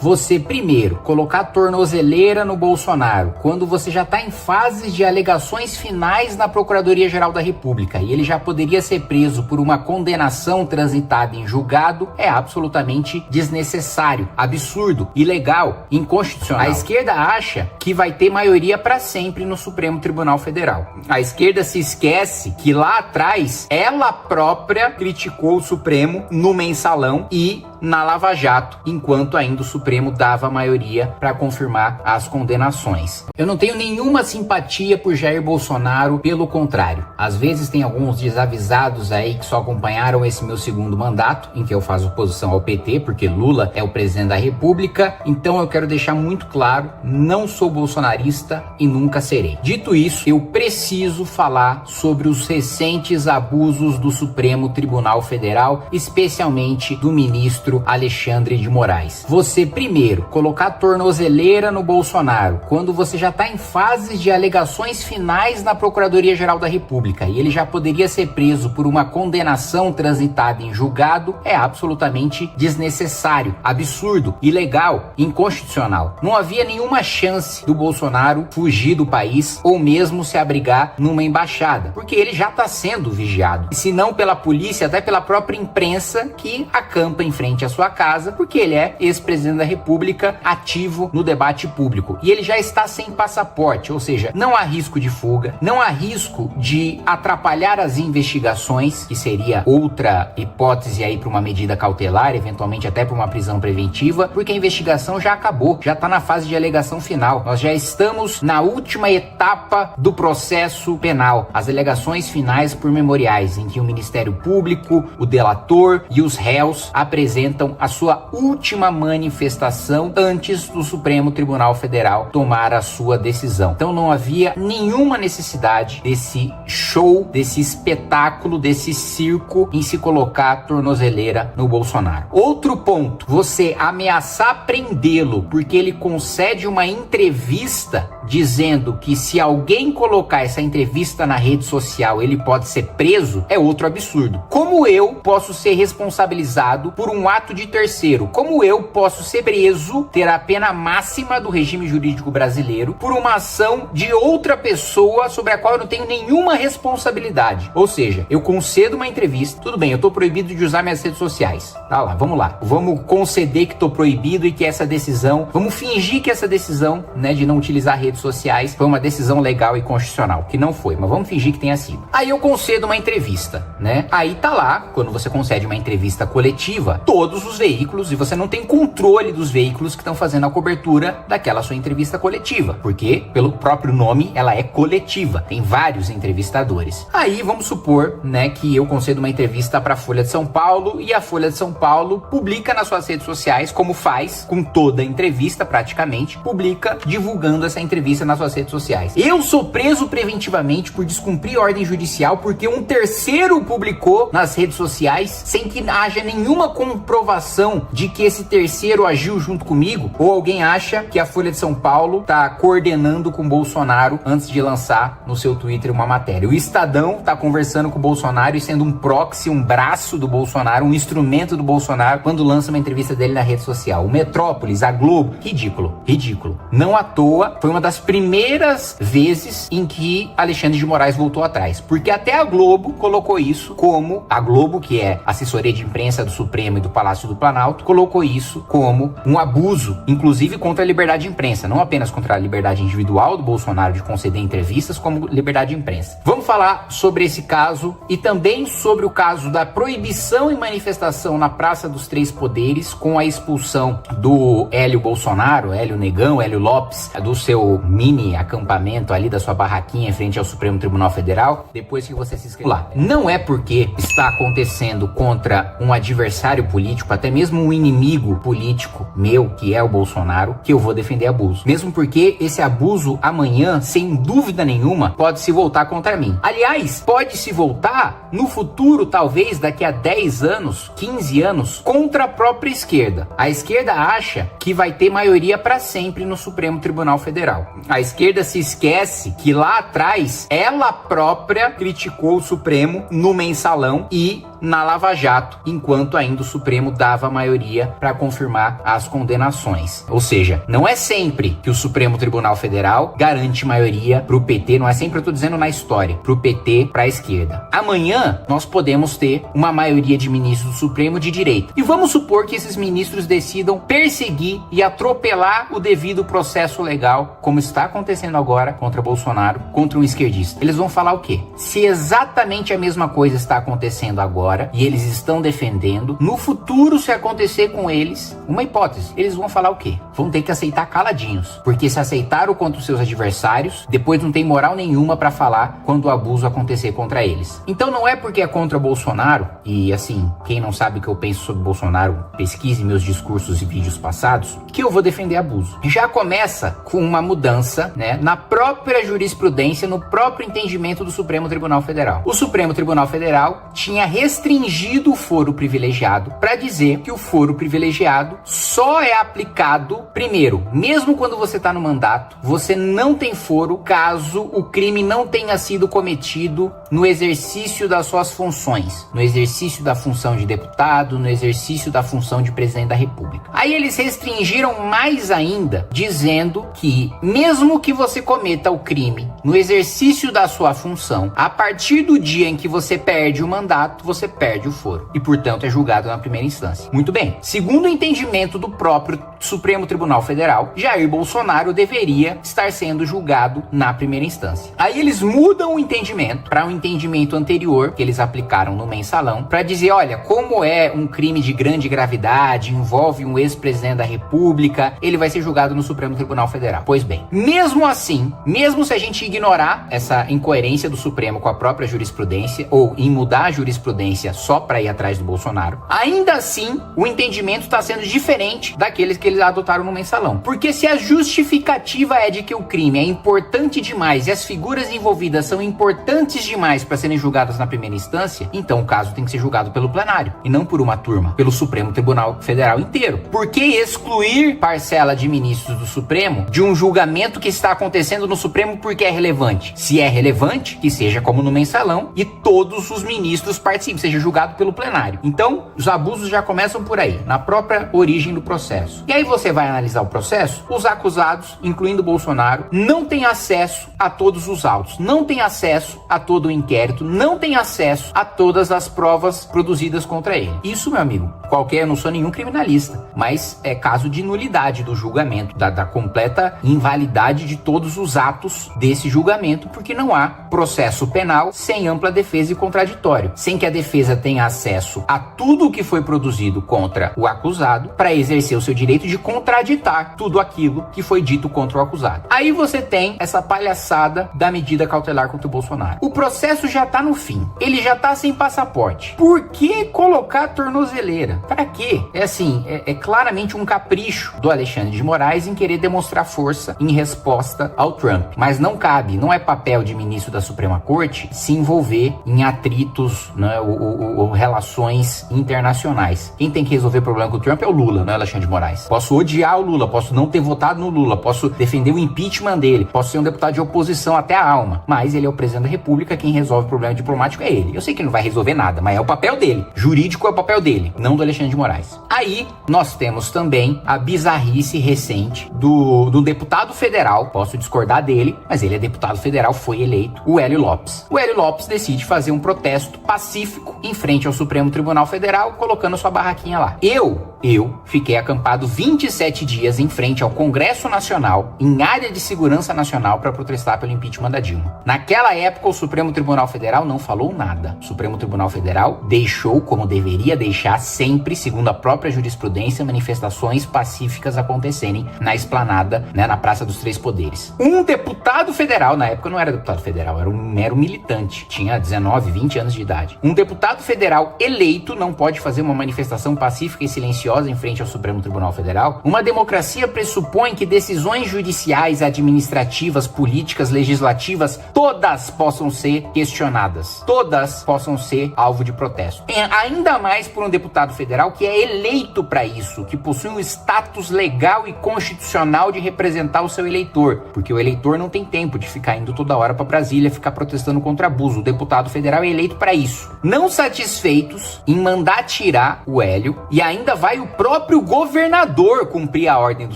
Você, primeiro, colocar tornozeleira no Bolsonaro, quando você já está em fases de alegações finais na Procuradoria-Geral da República e ele já poderia ser preso por uma condenação transitada em julgado, é absolutamente desnecessário, absurdo, ilegal, inconstitucional. A esquerda acha que vai ter maioria para sempre no Supremo Tribunal Federal. A esquerda se esquece que lá atrás ela própria criticou o Supremo no Mensalão e na Lava Jato, enquanto ainda o Supremo dava maioria para confirmar as condenações. Eu não tenho nenhuma simpatia por Jair Bolsonaro, pelo contrário. Às vezes tem alguns desavisados aí que só acompanharam esse meu segundo mandato, em que eu faço oposição ao PT, porque Lula é o presidente da República. Então eu quero deixar muito claro, não sou bolsonarista e nunca serei. Dito isso, eu preciso falar sobre os recentes abusos do Supremo Tribunal Federal, especialmente do ministro Alexandre de Moraes. Você, primeiro, colocar tornozeleira no Bolsonaro, quando você já está em fases de alegações finais na Procuradoria-Geral da República e ele já poderia ser preso por uma condenação transitada em julgado, é absolutamente desnecessário, absurdo, ilegal, inconstitucional. Não havia nenhuma chance do Bolsonaro fugir do país ou mesmo se abrigar numa embaixada, porque ele já está sendo vigiado. E se não pela polícia, até pela própria imprensa que acampa em frente à sua casa, porque ele é ex-presidente da República, ativo no debate público. E ele já está sem passaporte, ou seja, não há risco de fuga, não há risco de atrapalhar as investigações, que seria outra hipótese aí para uma medida cautelar, eventualmente até para uma prisão preventiva, porque a investigação já acabou, já está na fase de alegação final. Nós já estamos na última etapa do processo penal, as alegações finais por memoriais, em que o Ministério Público, o delator e os réus apresentam a sua última manifestação antes do Supremo Tribunal Federal tomar a sua decisão. Então não havia nenhuma necessidade desse show, desse espetáculo, desse circo em se colocar tornozeleira no Bolsonaro. Outro ponto, você ameaçar prendê-lo porque ele concede uma entrevista dizendo que se alguém colocar essa entrevista na rede social ele pode ser preso, é outro absurdo. Como eu posso ser responsabilizado por um ato de terceiro? Como eu posso ser preso, ter a pena máxima do regime jurídico brasileiro, por uma ação de outra pessoa sobre a qual eu não tenho nenhuma responsabilidade? Ou seja, eu concedo uma entrevista, tudo bem, eu tô proibido de usar minhas redes sociais. Tá lá, vamos conceder que tô proibido e que essa decisão, vamos fingir que essa decisão, né, de não utilizar redes sociais foi uma decisão legal e constitucional, que não foi, mas vamos fingir que tenha sido. Aí eu concedo uma entrevista, né? Aí tá lá, quando você concede uma entrevista coletiva, todos os veículos, e você não tem controle dos veículos que estão fazendo a cobertura daquela sua entrevista coletiva, porque pelo próprio nome ela é coletiva, tem vários entrevistadores. Aí vamos supor, né, que eu concedo uma entrevista para a Folha de São Paulo e a Folha de São Paulo publica nas suas redes sociais, como faz com toda entrevista praticamente, publica divulgando essa entrevista nas suas redes sociais. Eu sou preso preventivamente por descumprir ordem judicial porque um terceiro publicou nas redes sociais sem que haja nenhuma comprovação de que esse terceiro agiu junto comigo, ou alguém acha que a Folha de São Paulo tá coordenando com o Bolsonaro antes de lançar no seu Twitter uma matéria. O Estadão tá conversando com o Bolsonaro e sendo um proxy, um braço do Bolsonaro, um instrumento do Bolsonaro quando lança uma entrevista dele na rede social. O Metrópolis, a Globo, ridículo, ridículo. Não à toa, foi uma das primeiras vezes em que Alexandre de Moraes voltou atrás, porque até a Globo colocou isso como, a Globo, que é assessoria de imprensa do Supremo e do Palácio do Planalto, colocou isso como um abuso, inclusive contra a liberdade de imprensa, não apenas contra a liberdade individual do Bolsonaro de conceder entrevistas, como liberdade de imprensa. Vamos falar sobre esse caso e também sobre o caso da proibição e manifestação na Praça dos Três Poderes com a expulsão do Hélio Bolsonaro, Hélio Negão, Hélio Lopes, do seu mini acampamento ali, da sua barraquinha em frente ao Supremo Tribunal Federal, depois que você se inscreveu lá. Não é porque está acontecendo contra um adversário político, até mesmo um inimigo político meu, que é o Bolsonaro, que eu vou defender abuso. Mesmo porque esse abuso amanhã, sem dúvida nenhuma, pode se voltar contra mim. Aliás, pode se voltar no futuro, talvez daqui a 10 anos, 15 anos, contra a própria esquerda. A esquerda acha que vai ter maioria para sempre no Supremo Tribunal Federal. A esquerda se esquece que lá atrás ela própria criticou o Supremo no Mensalão e na Lava Jato, enquanto ainda o Supremo dava maioria para confirmar as condenações. Ou seja, não é sempre que o Supremo Tribunal Federal garante maioria para o PT, não é sempre, eu estou dizendo na história, para o PT, para a esquerda. Amanhã nós podemos ter uma maioria de ministros do Supremo de direita. E vamos supor que esses ministros decidam perseguir e atropelar o devido processo legal, como está acontecendo agora contra Bolsonaro, contra um esquerdista. Eles vão falar o quê? Se exatamente a mesma coisa está acontecendo agora e eles estão defendendo, no futuro, se acontecer com eles, uma hipótese, eles vão falar o quê? Vão ter que aceitar caladinhos, porque se aceitaram contra os seus adversários, depois não tem moral nenhuma para falar quando o abuso acontecer contra eles. Então não é porque é contra Bolsonaro, e assim, quem não sabe o que eu penso sobre Bolsonaro, pesquise meus discursos e vídeos passados, que eu vou defender abuso. Já começa com uma mudança, né, na própria jurisprudência, no próprio entendimento do Supremo Tribunal Federal. O Supremo Tribunal Federal tinha restringido o foro privilegiado para dizer que o foro privilegiado só é aplicado, primeiro, mesmo quando você está no mandato, você não tem foro caso o crime não tenha sido cometido no exercício das suas funções, no exercício da função de deputado, no exercício da função de presidente da República. Aí eles restringiram mais ainda, dizendo que mesmo que você cometa o crime no exercício da sua função, a partir do dia em que você perde o mandato, você perde o foro e, portanto, é julgado na primeira instância. Muito bem. Segundo o entendimento do próprio Supremo Tribunal Federal, Jair Bolsonaro deveria estar sendo julgado na primeira instância. Aí eles mudam o entendimento para um entendimento anterior que eles aplicaram no mensalão para dizer, olha, como é um crime de grande gravidade, envolve um ex-presidente da República, ele vai ser julgado no Supremo Tribunal Federal. Pois bem, mesmo assim, mesmo se a gente ignorar essa incoerência do Supremo com a própria jurisprudência ou em mudar a jurisprudência só para ir atrás do Bolsonaro, ainda assim o entendimento está sendo diferente daqueles que eles adotaram no mensalão. Porque se a justificativa é de que o crime é importante demais e as figuras envolvidas são importantes demais para serem julgadas na primeira instância, então o caso tem que ser julgado pelo plenário e não por uma turma, pelo Supremo Tribunal Federal inteiro. Por que excluir parcela de ministros do Supremo de um julgamento que está acontecendo no Supremo porque é relevante? Se é relevante, que seja como no mensalão e todos os ministros participem, seja julgado pelo plenário. Então, os abusos já começam por aí, na própria origem do processo. E aí você vai analisar o processo, os acusados, incluindo Bolsonaro, não têm acesso a todos os autos, não têm acesso a todo o inquérito, não têm acesso a todas as provas produzidas contra ele. Isso, meu amigo, eu não sou nenhum criminalista, mas é caso de nulidade do julgamento, da completa invalidade de todos os atos desse julgamento, porque não há processo penal sem ampla defesa e contraditório, sem que a defesa tenha acesso a tudo o que foi produzido contra o acusado para exercer o seu direito de contraditar tudo aquilo que foi dito contra o acusado. Aí você tem essa palhaçada da medida cautelar contra o Bolsonaro. O processo já tá no fim, ele já tá sem passaporte. Por que colocar tornozeleira? Para quê? É assim, é claramente um capricho do Alexandre de Moraes em querer demonstrar força em resposta ao Trump. Mas não cabe, não é papel de ministro da Suprema Corte se envolver em atritos, né, ou relações internacionais. Quem tem que resolver o problema com o Trump é o Lula, não é Alexandre de Moraes. Posso odiar o Lula, posso não ter votado no Lula, posso defender o impeachment dele, posso ser um deputado de oposição até a alma, mas ele é o presidente da República, quem resolve o problema diplomático é ele. Eu sei que ele não vai resolver nada, mas é o papel dele. Jurídico é o papel dele, não do Alexandre de Moraes. Aí, nós temos também a bizarrice recente do deputado federal, posso discordar dele, mas ele é deputado federal, foi eleito, o Hélio Lopes. O Hélio Lopes decide fazer um protesto pacífico em frente ao Supremo Tribunal Federal, colocando sua barraquinha lá. Eu fiquei acampado 27 dias em frente ao Congresso Nacional, em área de segurança nacional, para protestar pelo impeachment da Dilma. Naquela época, o Supremo Tribunal Federal não falou nada. O Supremo Tribunal Federal deixou, como deveria deixar sempre, segundo a própria jurisprudência, manifestações pacíficas acontecerem na esplanada, né, na Praça dos Três Poderes. Um deputado federal, na época não era deputado federal, era um mero militante, tinha 19, 20 anos de idade. Um deputado federal eleito não pode fazer uma manifestação pacífica e silenciosa em frente ao Supremo Tribunal Federal. Uma democracia pressupõe que decisões judiciais, administrativas, políticas, legislativas, todas possam ser questionadas, todas possam ser alvo de protesto. Ainda mais por um deputado federal que é eleito para isso, que possui um status legal e constitucional de representar o seu eleitor, porque o eleitor não tem tempo de ficar indo toda hora para Brasília ficar protestando contra abuso. O deputado federal é eleito para isso. Não satisfeitos em mandar tirar o Hélio e ainda vai o próprio governador cumprir a ordem do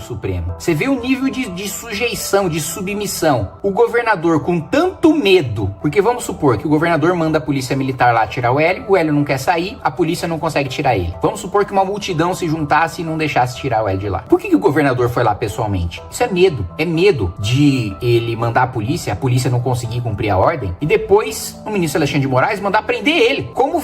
Supremo. Você vê o nível de sujeição, de submissão. O governador com tanto medo, porque vamos supor que o governador manda a polícia militar lá tirar o Hélio não quer sair, a polícia não consegue tirar ele. Vamos supor que uma multidão se juntasse e não deixasse tirar o Hélio de lá. Por que o governador foi lá pessoalmente? Isso é medo de ele mandar a polícia não conseguir cumprir a ordem, e depois o ministro Alexandre de Moraes mandar prender ele, como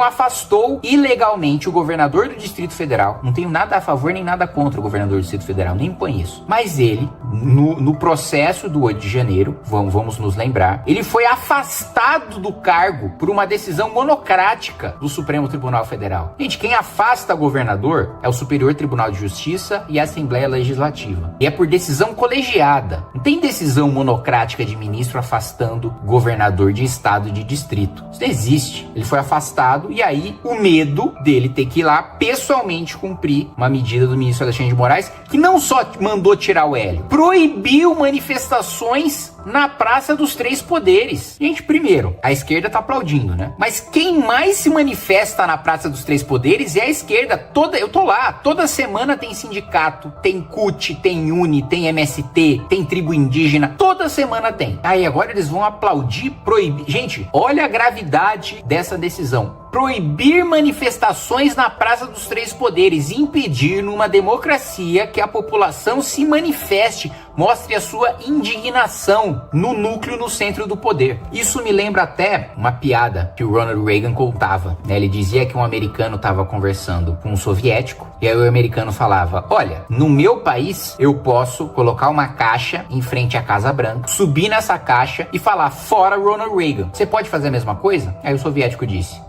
afastou ilegalmente o governador do Distrito Federal. Não tenho nada a favor nem nada contra o governador do Distrito Federal, nem conheço. Mas ele, no processo do 8 de janeiro, vamos nos lembrar, ele foi afastado do cargo por uma decisão monocrática do Supremo Tribunal Federal. Gente, quem afasta governador é o Superior Tribunal de Justiça e a Assembleia Legislativa. E é por decisão colegiada. Não tem decisão monocrática de ministro afastando governador de estado, de distrito. Isso não existe. Ele foi afastado e aí o medo dele ter que ir lá pessoalmente cumprir uma medida do ministro Alexandre de Moraes, que não só mandou tirar o Hélio, proibiu manifestações na Praça dos Três Poderes. Gente, primeiro, a esquerda tá aplaudindo, né? Mas quem mais se manifesta na Praça dos Três Poderes é a esquerda. Eu tô lá, toda semana tem sindicato, tem CUT, tem UNE, tem MST, tem tribo indígena, toda semana tem. Aí agora eles vão aplaudir, proibir. Gente, olha a gravidade dessa decisão. Proibir manifestações na Praça dos Três Poderes, impedir numa democracia que a população se manifeste, mostre a sua indignação no núcleo, no centro do poder. Isso me lembra até uma piada que o Ronald Reagan contava, né? Ele dizia que um americano estava conversando com um soviético, e aí o americano falava: olha, no meu país eu posso colocar uma caixa em frente à Casa Branca, subir nessa caixa e falar: fora Ronald Reagan. Você pode fazer a mesma coisa? Aí o soviético disse: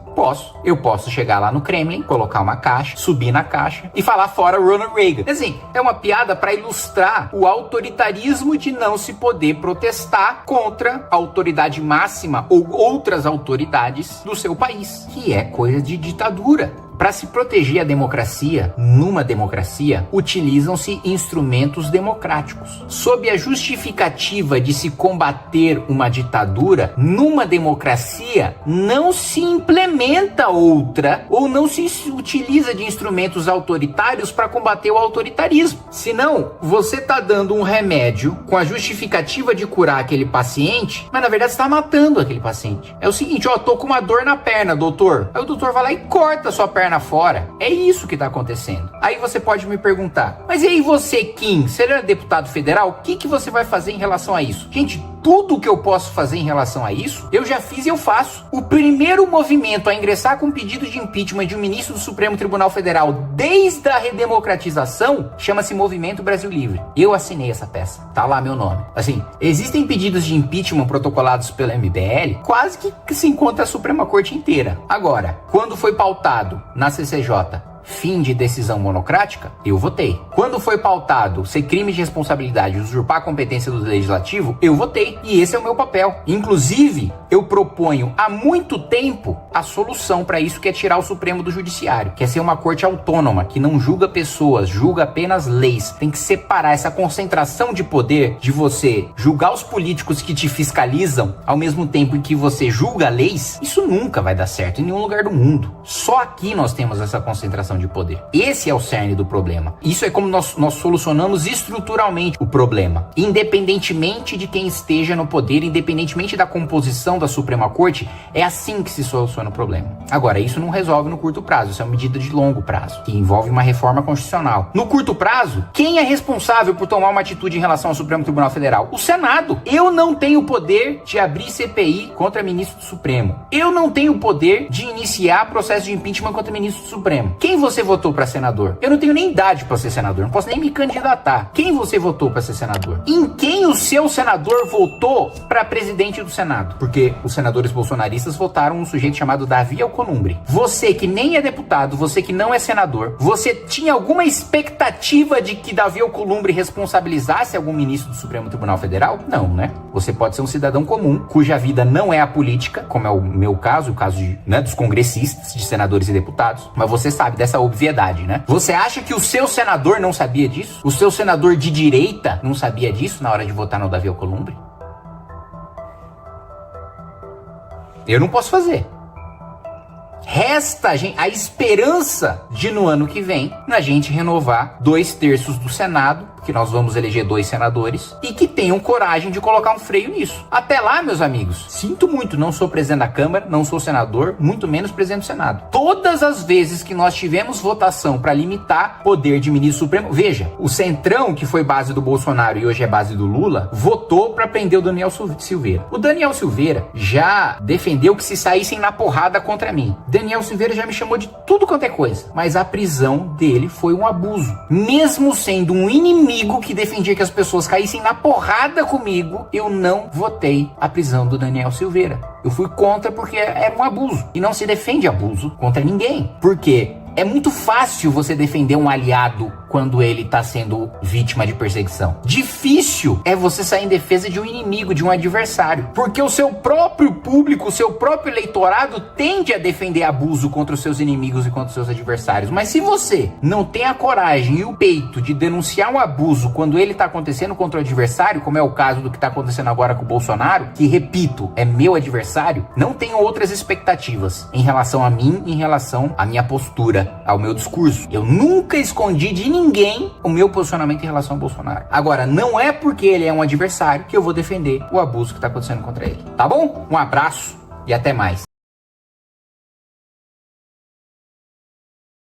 eu posso chegar lá no Kremlin, colocar uma caixa, subir na caixa e falar: fora Ronald Reagan. Assim, é uma piada para ilustrar o autoritarismo de não se poder protestar contra a autoridade máxima ou outras autoridades do seu país, que é coisa de ditadura. Para se proteger a democracia, numa democracia, utilizam-se instrumentos democráticos. Sob a justificativa de se combater uma ditadura, numa democracia não se implementa outra ou não se utiliza de instrumentos autoritários para combater o autoritarismo. Senão, você está dando um remédio com a justificativa de curar aquele paciente, mas na verdade você está matando aquele paciente. É o seguinte: tô com uma dor na perna, doutor. Aí o doutor vai lá e corta a sua perna fora. É isso que tá acontecendo. Aí você pode me perguntar: mas e aí você, Kim, você é deputado federal, o que você vai fazer em relação a isso? Gente, tudo que eu posso fazer em relação a isso, eu já fiz e eu faço. O primeiro movimento a ingressar com pedido de impeachment de um ministro do Supremo Tribunal Federal desde a redemocratização chama-se Movimento Brasil Livre. Eu assinei essa peça. Tá lá meu nome. Assim, existem pedidos de impeachment protocolados pela MBL, quase que se encontra a Suprema Corte inteira. Agora, quando foi pautado na CCJ fim de decisão monocrática, eu votei. Quando foi pautado ser crime de responsabilidade, usurpar a competência do legislativo, eu votei. E esse é o meu papel. Inclusive, eu proponho há muito tempo a solução para isso, que é tirar o Supremo do Judiciário, que é ser uma corte autônoma, que não julga pessoas, julga apenas leis. Tem que separar essa concentração de poder de você julgar os políticos que te fiscalizam ao mesmo tempo em que você julga leis. Isso nunca vai dar certo em nenhum lugar do mundo. Só aqui nós temos essa concentração de poder. Esse é o cerne do problema. Isso é como nós solucionamos estruturalmente o problema. Independentemente de quem esteja no poder, independentemente da composição da Suprema Corte, é assim que se soluciona o problema. Agora, isso não resolve no curto prazo. Isso é uma medida de longo prazo, que envolve uma reforma constitucional. No curto prazo, quem é responsável por tomar uma atitude em relação ao Supremo Tribunal Federal? O Senado. Eu não tenho poder de abrir CPI contra ministro do Supremo. Eu não tenho poder de iniciar processo de impeachment contra ministro do Supremo. Quem você votou para senador? Eu não tenho nem idade para ser senador, não posso nem me candidatar. Quem você votou para ser senador? Em quem o seu senador votou para presidente do Senado? Porque os senadores bolsonaristas votaram um sujeito chamado Davi Alcolumbre. Você que nem é deputado, você que não é senador, você tinha alguma expectativa de que Davi Alcolumbre responsabilizasse algum ministro do Supremo Tribunal Federal? Não, né? Você pode ser um cidadão comum, cuja vida não é a política, como é o meu caso, o caso dos congressistas, de senadores e deputados, mas você sabe dessa obviedade, né? Você acha que o seu senador não sabia disso? O seu senador de direita não sabia disso na hora de votar no Davi Alcolumbre? Eu não posso fazer. Resta a esperança de no ano que vem a gente renovar 2/3 do Senado, que nós vamos eleger 2 senadores, e que tenham coragem de colocar um freio nisso. Até lá, meus amigos, sinto muito, não sou presidente da Câmara, não sou senador, muito menos presidente do Senado. Todas as vezes que nós tivemos votação para limitar poder de ministro supremo, veja, o Centrão, que foi base do Bolsonaro e hoje é base do Lula, votou para prender o Daniel Silveira. O Daniel Silveira já defendeu que se saíssem na porrada contra mim. Daniel Silveira já me chamou de tudo quanto é coisa, mas a prisão dele foi um abuso. Mesmo sendo um inimigo que defendia que as pessoas caíssem na porrada comigo, eu não votei a prisão do Daniel Silveira. Eu fui contra porque era um abuso. E não se defende abuso contra ninguém. Por quê? É muito fácil você defender um aliado quando ele está sendo vítima de perseguição. Difícil é você sair em defesa de um inimigo, de um adversário. Porque o seu próprio público, o seu próprio eleitorado tende a defender abuso contra os seus inimigos e contra os seus adversários. Mas se você não tem a coragem e o peito de denunciar um abuso quando ele está acontecendo contra o adversário, como é o caso do que está acontecendo agora com o Bolsonaro, que, repito, é meu adversário, não tenho outras expectativas em relação a mim, em relação à minha postura, ao meu discurso. Eu nunca escondi de ninguém o meu posicionamento em relação ao Bolsonaro. Agora, não é porque ele é um adversário que eu vou defender o abuso que está acontecendo contra ele. Tá bom? Um abraço e até mais.